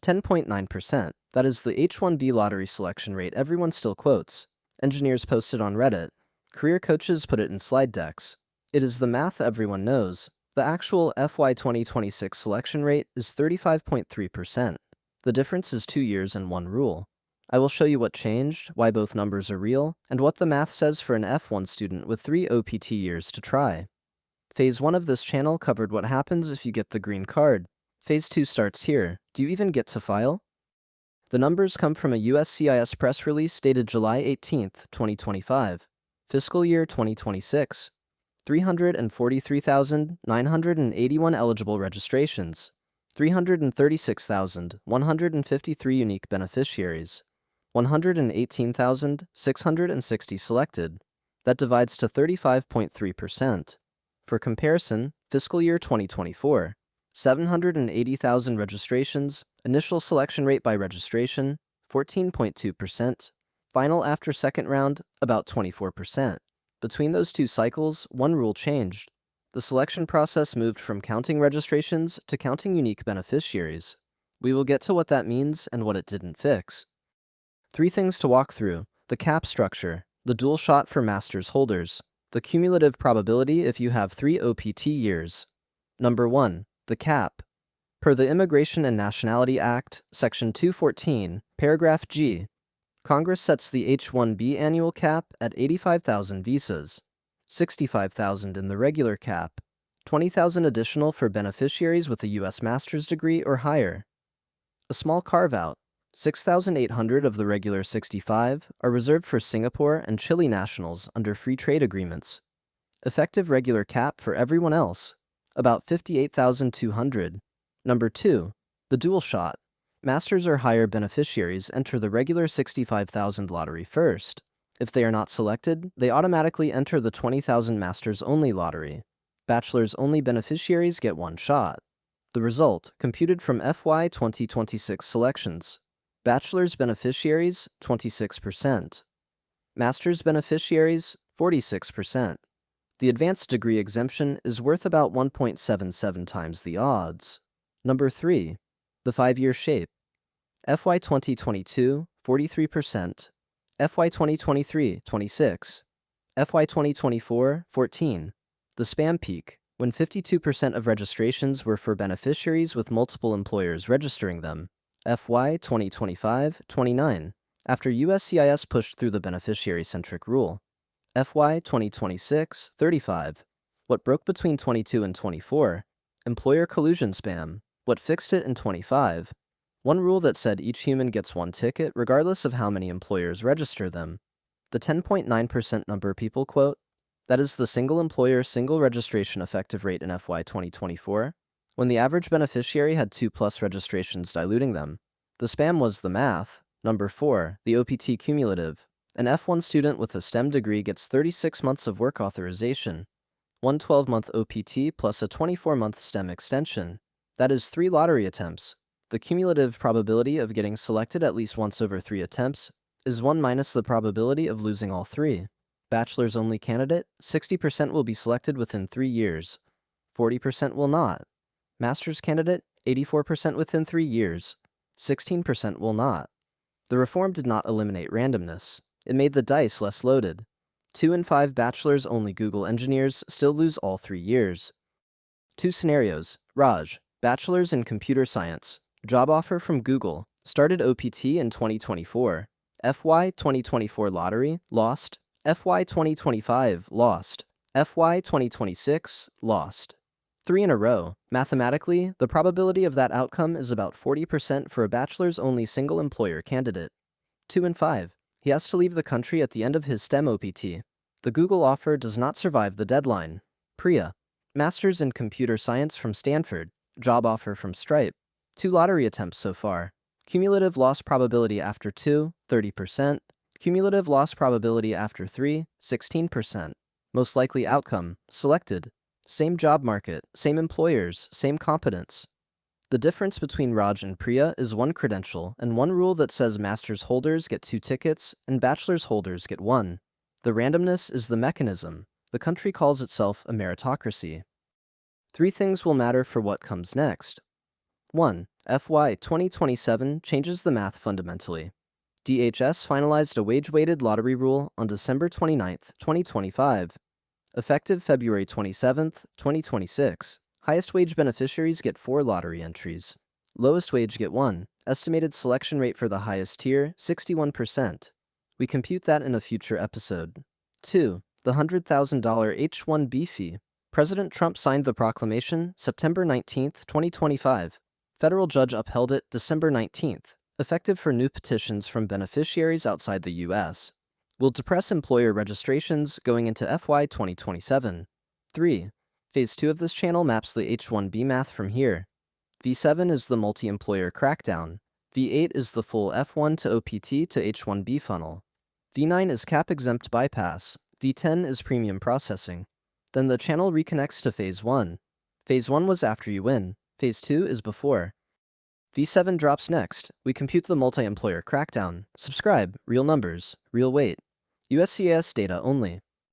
10.9%. That is the H-1B lottery selection rate everyone still quotes. Engineers post it on Reddit. Career coaches put it in slide decks. It is the math everyone knows. The actual FY2026 selection rate is 35.3%. The difference is 2 years and 1 rule. I will show you what changed, why both numbers are real, and what the math says for an F1 student with 3 OPT years to try. Phase 1 of this channel covered what happens if you get the green card. Phase 2 starts here. Do you even get to file? The numbers come from a USCIS press release dated July 18, 2025. Fiscal year 2026. 343,981 eligible registrations. 336,153 unique beneficiaries. 118,660 selected. That divides to 35.3%. For comparison, fiscal year 2024. 780,000 registrations, initial selection rate by registration, 14.2%, final after second round, about 24%. Between those two cycles, one rule changed. The selection process moved from counting registrations to counting unique beneficiaries. We will get to what that means and what it didn't fix. 3 things to walk through: the cap structure, the dual shot for master's holders, the cumulative probability if you have 3 OPT years. Number 1. The cap. Per the Immigration and Nationality Act, Section 214, Paragraph G, Congress sets the H-1B annual cap at 85,000 visas, 65,000 in the regular cap, 20,000 additional for beneficiaries with a U.S. master's degree or higher. A small carve-out, 6,800 of the regular 65 are reserved for Singapore and Chile nationals under free trade agreements. Effective regular cap for everyone else, about 58,200. Number 2. The dual shot. Masters or higher beneficiaries enter the regular 65,000 lottery first. If they are not selected, they automatically enter the 20,000 masters-only lottery. Bachelors-only beneficiaries get 1 shot. The result, computed from FY2026 selections. Bachelor's beneficiaries, 26%. Master's beneficiaries, 46%. The advanced degree exemption is worth about 1.77 times the odds. Number 3. The 5-year shape. FY2022, 43%. FY2023, 26%. FY2024, 14%. The spam peak, when 52% of registrations were for beneficiaries with multiple employers registering them. FY2025, 29%, after USCIS pushed through the beneficiary-centric rule. FY2026, 35%. What broke between 22 and 24? Employer collusion spam. What fixed it in 25? One rule that said each human gets 1 ticket regardless of how many employers register them. The 10.9% number people quote, that is the single employer, single registration effective rate in FY2024, when the average beneficiary had 2+ registrations diluting them. The spam was the math. Number 4, the OPT cumulative. An F1 student with a STEM degree gets 36 months of work authorization, 1 12-month OPT plus a 24-month STEM extension. That is 3 lottery attempts. The cumulative probability of getting selected at least once over 3 attempts is 1 minus the probability of losing all 3. Bachelor's-only candidate, 60% will be selected within 3 years. 40% will not. Master's candidate, 84% within 3 years. 16% will not. The reform did not eliminate randomness. It made the dice less loaded. 2 in 5 bachelor's-only Google engineers still lose all 3 years. 2 scenarios. Raj, bachelor's in computer science, job offer from Google, started OPT in 2024. FY 2024 lottery, lost. FY 2025, lost. FY 2026, lost. 3 in a row. Mathematically, the probability of that outcome is about 40% for a bachelor's-only single-employer candidate. 2 in 5. He has to leave the country at the end of his STEM OPT. The Google offer does not survive the deadline. Priya, master's in computer science from Stanford, job offer from Stripe. 2 lottery attempts so far. Cumulative loss probability after 2, 30%. Cumulative loss probability after 3, 16%. Most likely outcome, selected. Same job market, same employers, same competence. The difference between Raj and Priya is 1 credential and 1 rule that says master's holders get 2 tickets and bachelor's holders get 1. The randomness is the mechanism. The country calls itself a meritocracy. 3 things will matter for what comes next. 1. FY2027 changes the math fundamentally. DHS finalized a wage-weighted lottery rule on December 29, 2025. Effective February 27, 2026, highest wage beneficiaries get 4 lottery entries. Lowest wage get 1. Estimated selection rate for the highest tier, 61%. We compute that in a future episode. 2. The $100,000 H-1B fee. President Trump signed the proclamation September 19, 2025. Federal judge upheld it December 19, effective for new petitions from beneficiaries outside the U.S. Will depress employer registrations going into FY 2027. 3. Phase 2 of this channel maps the H-1B math from here. V7 is the multi-employer crackdown. V8 is the full F1 to OPT to H-1B funnel. V9 is cap-exempt bypass. V10 is premium processing. Then the channel reconnects to Phase 1. Phase 1 was after you win. Phase 2 is before. V7 drops next. We compute the multi-employer crackdown. Subscribe. Real numbers. Real weight. USCIS data only.